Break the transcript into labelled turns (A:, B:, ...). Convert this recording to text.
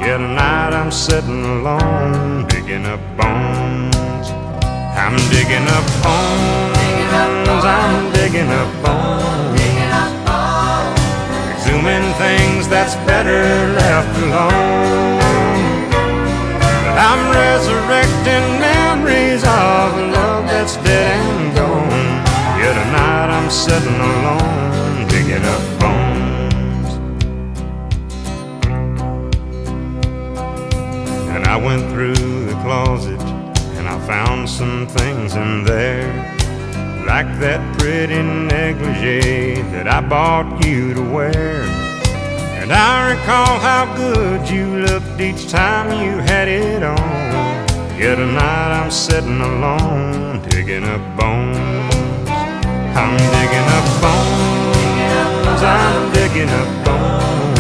A: Yet tonight I'm sitting alone, digging up bones. I'm digging up bones, I'm digging up bones, exhuming things that's better left alone. But I'm resurrecting memories of a love that's dead and gone. Yet tonight I'm sitting alone, digging up bones. And I went through the closet and I found some things in there, like that pretty negligee that I bought you to wear. And I recall how good you looked each time you had it on. Yet tonight I'm sitting alone, digging up bones. I'm digging up bones, I'm digging up bones,